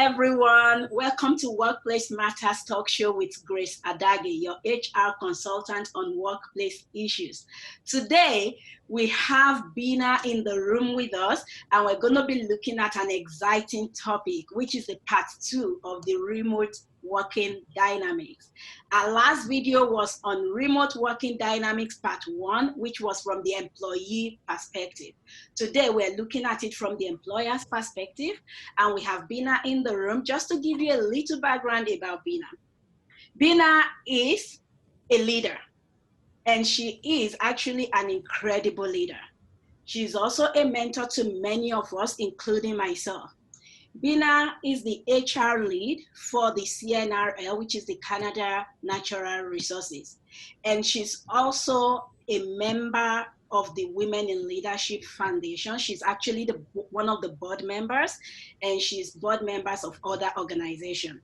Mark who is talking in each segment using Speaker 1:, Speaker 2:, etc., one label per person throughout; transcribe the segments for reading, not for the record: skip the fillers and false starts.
Speaker 1: everyone. Welcome to Workplace Matters Talk Show with Grace Adage, your HR consultant on workplace issues. Today, we have Bina in the room with us, and we're going to be looking at an exciting topic, which is the part 2 of the remote working dynamics. Our last video was on remote working dynamics part 1, which was from the employee perspective. Today, we're looking at it from the employer's perspective, and we have Bina in the room. Just to give you a little background about Bina. Bina is a leader, and she is actually an incredible leader. She's also a mentor to many of us, including myself. Bina is the HR lead for the CNRL, which is the Canada Natural Resources. And she's also a member of the Women in Leadership Foundation. She's actually one of the board members, and she's board members of other organizations.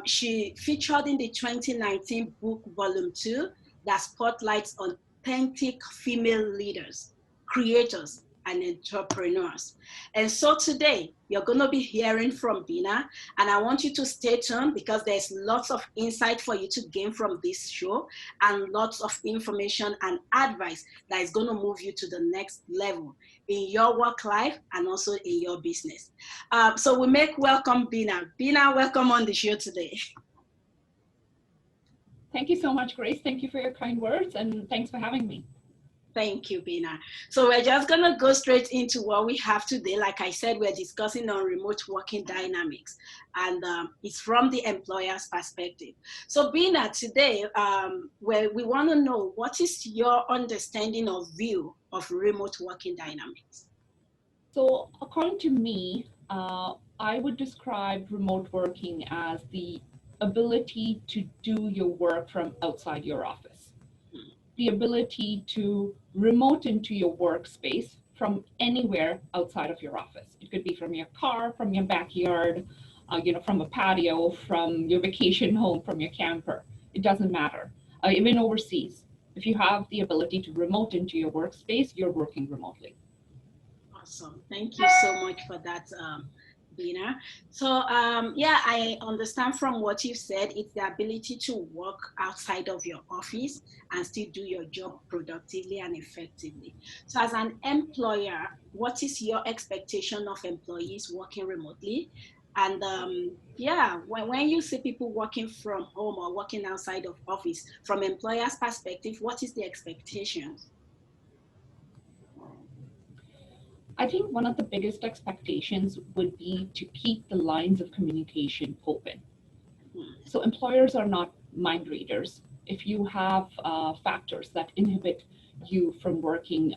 Speaker 1: She featured in the 2019 book, Volume 2, that spotlights authentic female leaders, creators, and entrepreneurs. And so today, you're going to be hearing from Bina, and I want you to stay tuned because there's lots of insight for you to gain from this show and lots of information and advice that is going to move you to the next level in your work life and also in your business. So we make welcome Bina. Bina, welcome on the show today.
Speaker 2: Thank you so much, Grace. Thank you for your kind words, and thanks for having me.
Speaker 1: Thank you, Bina. So we're just going to go straight into what we have today. Like I said, we're discussing on remote working dynamics, and it's from the employer's perspective. So Bina, today, we want to know, what is your understanding or view of remote working dynamics?
Speaker 2: So according to me, I would describe remote working as the ability to do your work from outside your office. The ability to remote into your workspace from anywhere outside of your office. It could be from your car, from your backyard, from a patio, from your vacation home, from your camper. It doesn't matter. Even overseas, if you have the ability to remote into your workspace, you're working remotely.
Speaker 1: Awesome. Thank you so much for that, Bina. So yeah, I understand from what you said, it's the ability to work outside of your office and still do your job productively and effectively. So as an employer, what is your expectation of employees working remotely? And yeah, when you see people working from home or working outside of office, from employer's perspective, what is the expectations?
Speaker 2: I think one of the biggest expectations would be to keep the lines of communication open. So employers are not mind readers. If you have factors that inhibit you from working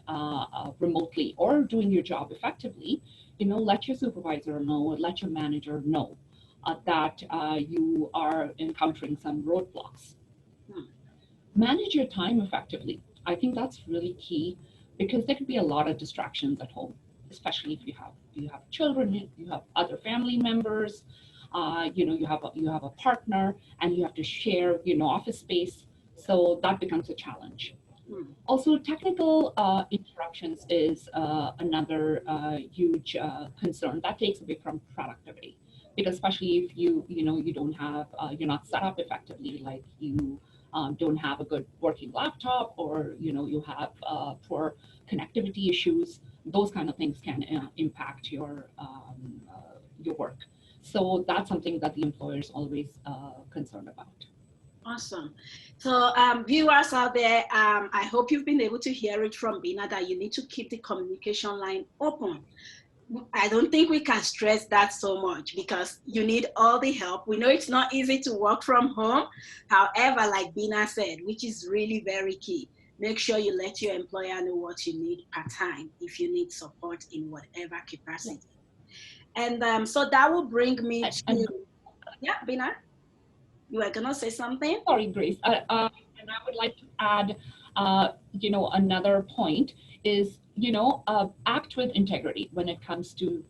Speaker 2: remotely or doing your job effectively, let your supervisor know, let your manager know that you are encountering some roadblocks. Manage your time effectively. I think that's really key, because there could be a lot of distractions at home, especially if you have children, you have other family members, you have a partner, and you have to share office space. So that becomes a challenge. Also, technical interruptions is another huge concern that takes away from productivity, because especially if you don't have you're not set up effectively, like you don't have a good working laptop, or you have poor connectivity issues. Those kind of things can impact your work. So that's something that the employer is always concerned about.
Speaker 1: Awesome. So viewers out there, I hope you've been able to hear it from Bina that you need to keep the communication line open. I don't think we can stress that so much, because you need all the help. We know it's not easy to work from home. However, like Bina said, which is really very key, make sure you let your employer know what you need per time if you need support in whatever capacity. And so that will bring me to, yeah, Bina, you were gonna say something?
Speaker 2: Sorry, Grace. And I would like to add, another point is, act with integrity when it comes to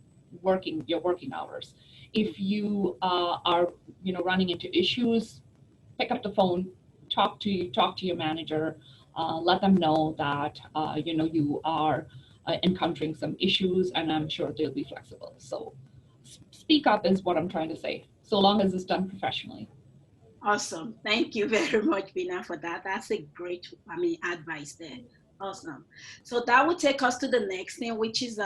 Speaker 2: your working hours. If you are, running into issues, pick up the phone, talk to your manager, let them know that, you are encountering some issues, and I'm sure they'll be flexible. So speak up is what I'm trying to say, so long as it's done professionally.
Speaker 1: Awesome. Thank you very much, Bina, for that. That's a great, advice there. Awesome. So that would take us to the next thing, which is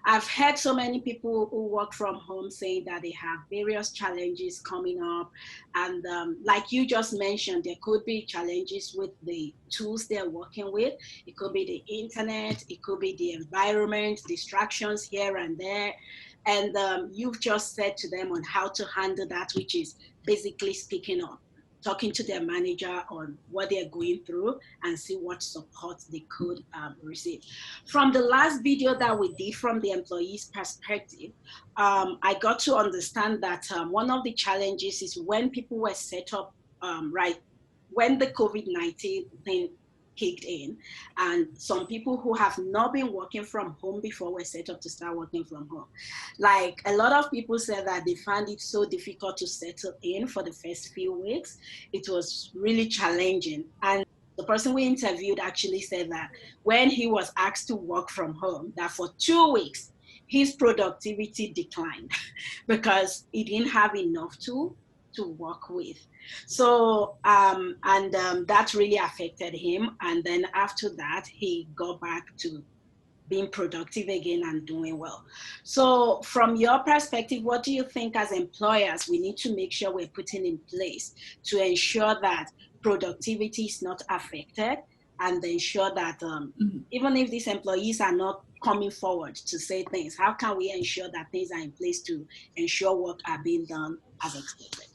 Speaker 1: I've heard so many people who work from home saying that they have various challenges coming up. And like you just mentioned, there could be challenges with the tools they're working with. It could be the internet, it could be the environment, distractions here and there. And you've just said to them on how to handle that, which is basically speaking up, talking to their manager on what they're going through and see what support they could receive. From the last video that we did from the employee's perspective, I got to understand that one of the challenges is when people were set up, right, when the COVID-19 thing kicked in, and some people who have not been working from home before were set up to start working from home. Like a lot of people said that they found it so difficult to settle in for the first few weeks. It was really challenging. And the person we interviewed actually said that when he was asked to work from home, that for 2 weeks, his productivity declined because he didn't have enough to work with. So, that really affected him. And then after that, he got back to being productive again and doing well. So from your perspective, what do you think as employers we need to make sure we're putting in place to ensure that productivity is not affected, and ensure that even if these employees are not coming forward to say things, how can we ensure that things are in place to ensure work are being done as expected?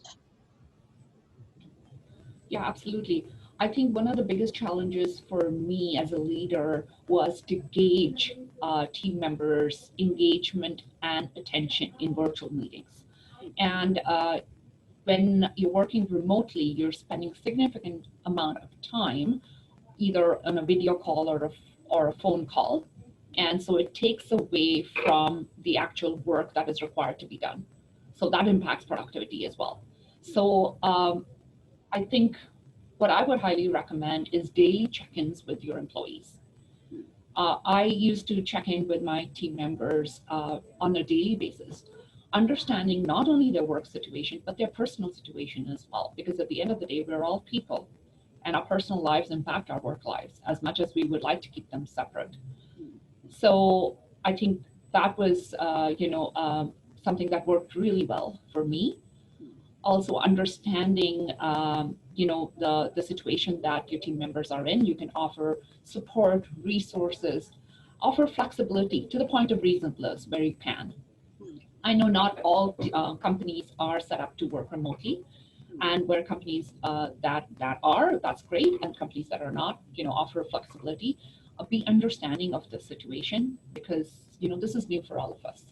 Speaker 2: Yeah, absolutely. I think one of the biggest challenges for me as a leader was to gauge team members' engagement and attention in virtual meetings. And when you're working remotely, you're spending significant amount of time either on a video call or a phone call. And so it takes away from the actual work that is required to be done. So that impacts productivity as well. So I think what I would highly recommend is daily check-ins with your employees. I used to check in with my team members on a daily basis, understanding not only their work situation, but their personal situation as well. Because at the end of the day, we're all people, and our personal lives impact our work lives as much as we would like to keep them separate. So I think that was, something that worked really well for me. Also understanding, the situation that your team members are in, you can offer support, resources, offer flexibility to the point of reasonableness where you can. I know not all companies are set up to work remotely, and where companies that are, that's great, and companies that are not, offer flexibility. Be understanding of the situation, because this is new for all of us.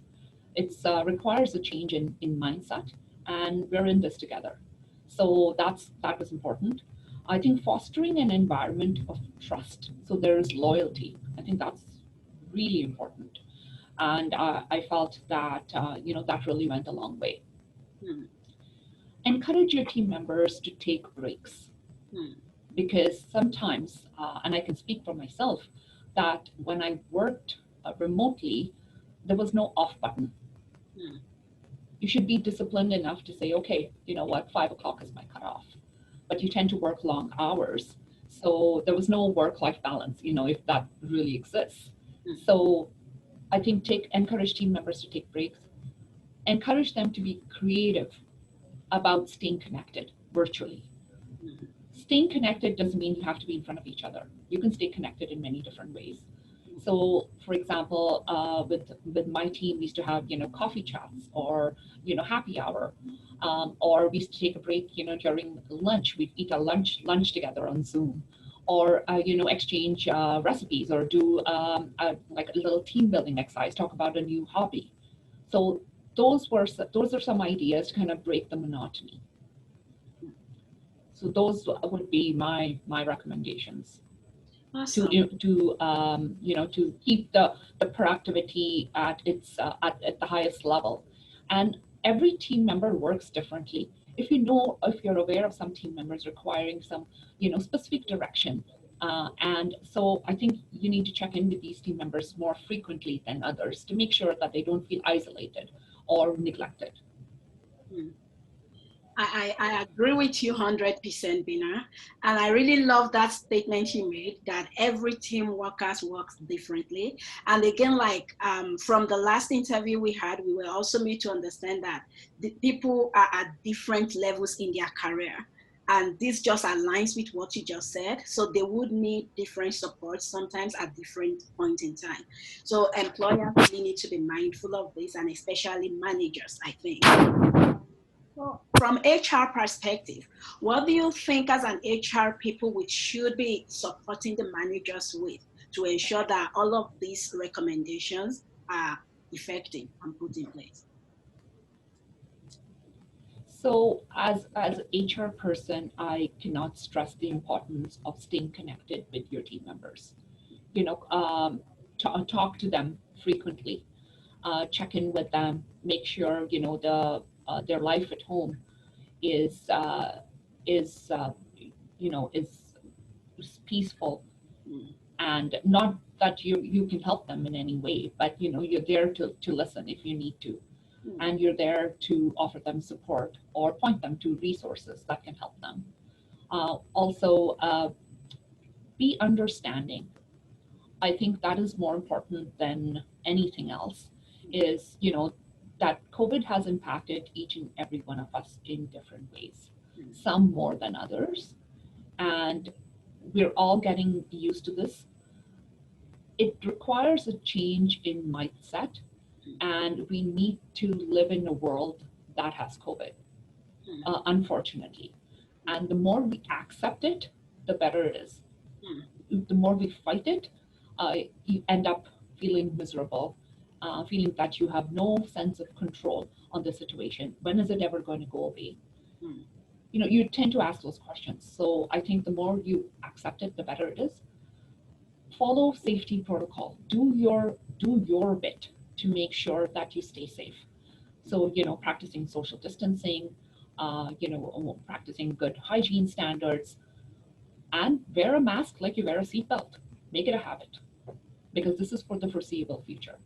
Speaker 2: It requires a change in mindset, and we're in this together. So that was important. I think fostering an environment of trust, so there is loyalty. I think that's really important, and I felt that that really went a long way. Encourage your team members to take breaks, because sometimes, and I can speak for myself, that when I worked remotely, there was no off button. You should be disciplined enough to say, okay, you know what, 5 o'clock is my cutoff. But you tend to work long hours. So there was no work-life balance, if that really exists. So I think encourage team members to take breaks, encourage them to be creative about staying connected virtually. Staying connected doesn't mean you have to be in front of each other. You can stay connected in many different ways. So, for example, with my team, we used to have coffee chats, or happy hour, or we used to take a break during lunch. We'd eat a lunch together on Zoom, or exchange recipes, or do like a little team building exercise, talk about a new hobby. So those are some ideas to kind of break the monotony. So those would be my recommendations.
Speaker 1: Awesome.
Speaker 2: To keep the productivity at its at the highest level. And every team member works differently. If you're aware of some team members requiring some specific direction, and so I think you need to check in with these team members more frequently than others to make sure that they don't feel isolated, or neglected.
Speaker 1: I agree with you 100%, Bina. And I really love that statement you made that every team workers works differently. And again, like from the last interview we had, we were also made to understand that the people are at different levels in their career. And this just aligns with what you just said. So they would need different support sometimes at different points in time. So employers really need to be mindful of this, and especially managers, I think. So from HR perspective, what do you think as an HR people we should be supporting the managers with to ensure that all of these recommendations are effective and put in place?
Speaker 2: So as HR person, I cannot stress the importance of staying connected with your team members. Talk to them frequently, check in with them, make sure their life at home is uh, is is peaceful, and not that you can help them in any way, but you're there to listen if you need to, and you're there to offer them support or point them to resources that can help them. Also, be understanding. I think that is more important than anything else. Is that COVID has impacted each and every one of us in different ways, some more than others, and we're all getting used to this. It requires a change in mindset, and we need to live in a world that has COVID, unfortunately. And the more we accept it, the better it is. The more we fight it, you end up feeling miserable, feeling that you have no sense of control on the situation. When is it ever going to go away? You tend to ask those questions. So I think the more you accept it, the better it is. Follow safety protocol. Do your bit to make sure that you stay safe. So practicing social distancing, practicing good hygiene standards, and wear a mask like you wear a seatbelt. Make it a habit, because this is for the foreseeable future.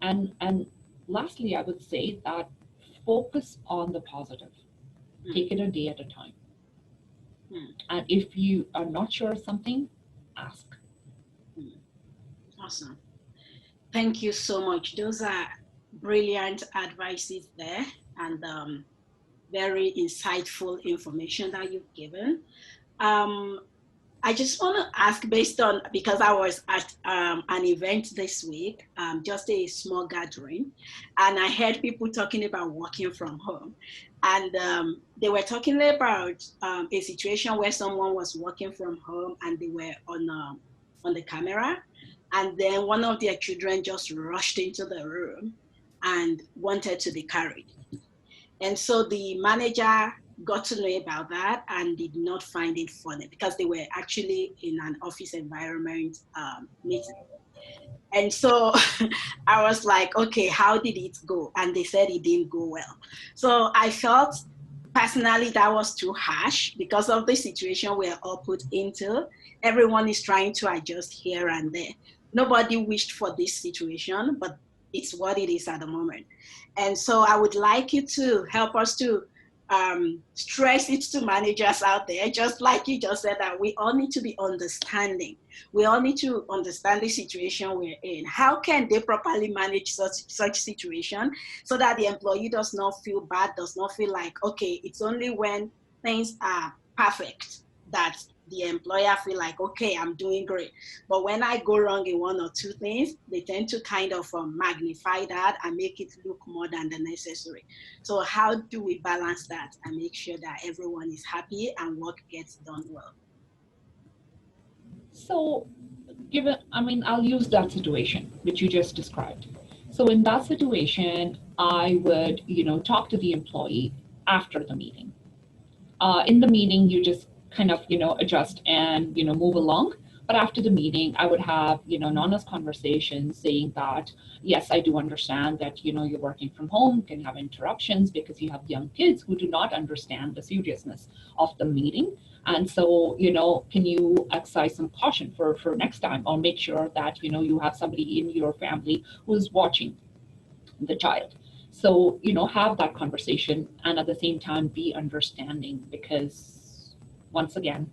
Speaker 2: And lastly, I would say that focus on the positive. Take it a day at a time. And if you are not sure of something, ask.
Speaker 1: Awesome. Thank you so much. Those are brilliant advices there, and very insightful information that you've given. Um, I just want to ask, based on, because I was at an event this week, just a small gathering, and I heard people talking about working from home. And they were talking about a situation where someone was working from home and they were on the camera. And then one of their children just rushed into the room and wanted to be carried. And so the manager got to know about that and did not find it funny because they were actually in an office environment meeting. And so I was like, okay, how did it go? And they said it didn't go well. So I felt personally that was too harsh because of the situation we're all put into. Everyone is trying to adjust here and there. Nobody wished for this situation, but it's what it is at the moment. And so I would like you to help us to stress it to managers out there, just like you just said, that we all need to be understanding. We all need to understand the situation we're in. How can they properly manage such situation so that the employee does not feel bad, does not feel like, okay, it's only when things are perfect that the employer feel like, okay, I'm doing great. But when I go wrong in one or two things, they tend to kind of magnify that and make it look more than the necessary. So how do we balance that and make sure that everyone is happy and work gets done well?
Speaker 2: So I'll use that situation which you just described. So in that situation, I would, talk to the employee after the meeting. In the meeting, you just kind of, adjust and, move along. But after the meeting, I would have, an honest conversation saying that, yes, I do understand that, you're working from home, can have interruptions because you have young kids who do not understand the seriousness of the meeting. And so, can you exercise some caution for next time, or make sure that, you have somebody in your family who is watching the child. So, have that conversation and at the same time be understanding, because once again,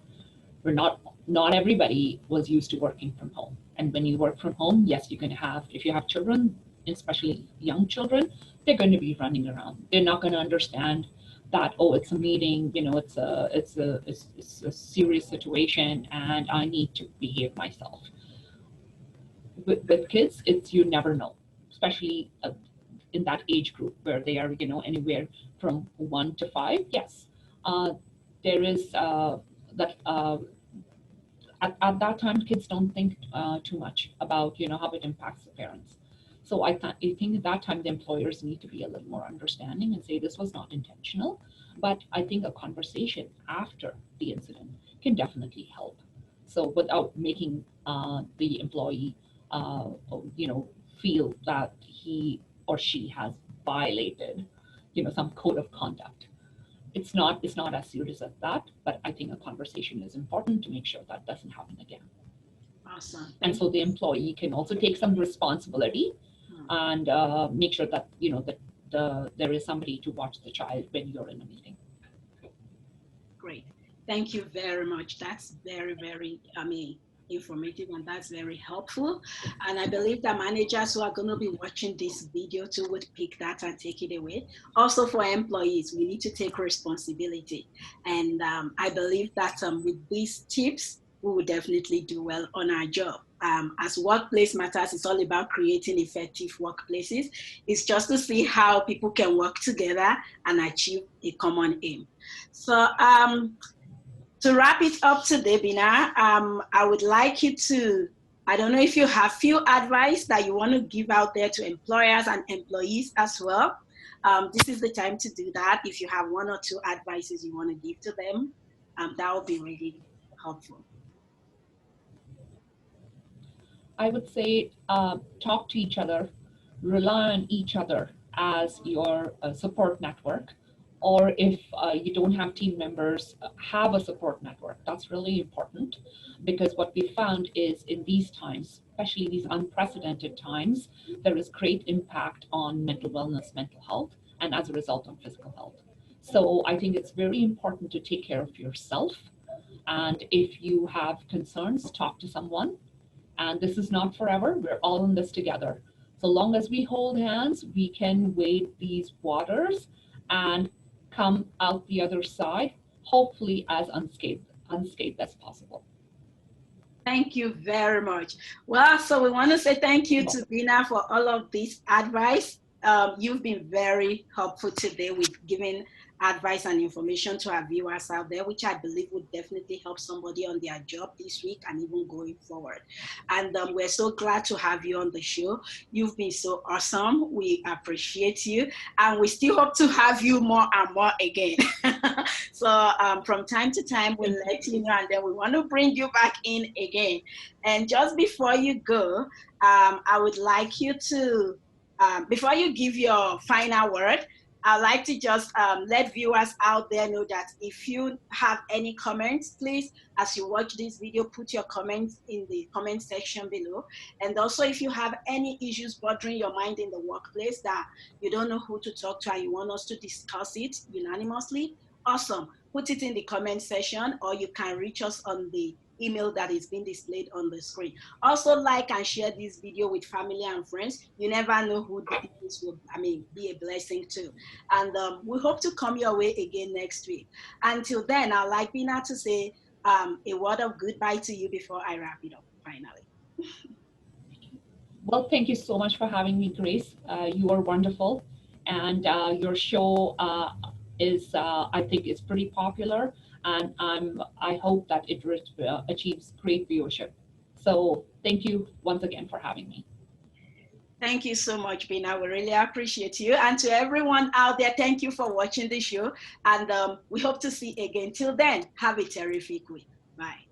Speaker 2: not everybody was used to working from home. And when you work from home, yes, you're going to have, if you have children, especially young children, they're going to be running around. They're not going to understand that, oh, it's a meeting, it's a serious situation and I need to behave myself. With kids, you never know, especially in that age group where they are, anywhere from 1 to 5. Yes, there is that at that time, kids don't think too much about, how it impacts the parents. So I think at that time the employers need to be a little more understanding and say this was not intentional. But I think a conversation after the incident can definitely help. So without making the employee, feel that he or she has violated, some code of conduct. It's not as serious as that, but I think a conversation is important to make sure that doesn't happen again.
Speaker 1: Awesome.
Speaker 2: And so the employee can also take some responsibility and make sure that there is somebody to watch the child when you're in a meeting.
Speaker 1: Great. Thank you very much. That's very, very, informative, and that's very helpful. And I believe that managers who are going to be watching this video too would pick that and take it away. Also for employees, we need to take responsibility. And I believe that with these tips, we will definitely do well on our job. As Workplace Matters, it's all about creating effective workplaces. It's just to see how people can work together and achieve a common aim. So to wrap it up today, Bina, I would like you to, I don't know if you have few advice that you want to give out there to employers and employees as well. This is the time to do that. If you have 1 or 2 advices you want to give to them, that would be really helpful.
Speaker 2: I would say talk to each other, rely on each other as your support network. Or if you don't have team members, have a support network. That's really important, because what we found is in these times, especially these unprecedented times, there is great impact on mental wellness, mental health, and as a result on physical health. So I think it's very important to take care of yourself. And if you have concerns, talk to someone. And this is not forever. We're all in this together. So long as we hold hands, we can wade these waters and come out the other side, hopefully as unscathed as possible.
Speaker 1: Thank you very much. Well, so we want to say thank you to Bina for all of this advice. You've been very helpful today with giving advice and information to our viewers out there, which I believe would definitely help somebody on their job this week and even going forward. And we're so glad to have you on the show. You've been so awesome. We appreciate you. And we still hope to have you more and more again. So from time to time, we'll let you know, and then we want to bring you back in again. And just before you go, I would like you to, before you give your final word, I'd like to just let viewers out there know that if you have any comments, please, as you watch this video, put your comments in the comment section below. And also, if you have any issues bothering your mind in the workplace that you don't know who to talk to and you want us to discuss it unanimously, awesome. Put it in the comment section, or you can reach us on the email that is being displayed on the screen. Also, like and share this video with family and friends. You never know who this will, be a blessing to. And we hope to come your way again next week. Until then, I'd like Bina to say a word of goodbye to you before I wrap it up finally.
Speaker 2: Well, thank you so much for having me, Grace. You are wonderful. And your show is, I think, is pretty popular. And I hope that it achieves great viewership. So thank you once again for having me.
Speaker 1: Thank you so much, Bina. We really appreciate you. And to everyone out there, thank you for watching the show. And we hope to see you again. Till then, have a terrific week. Bye.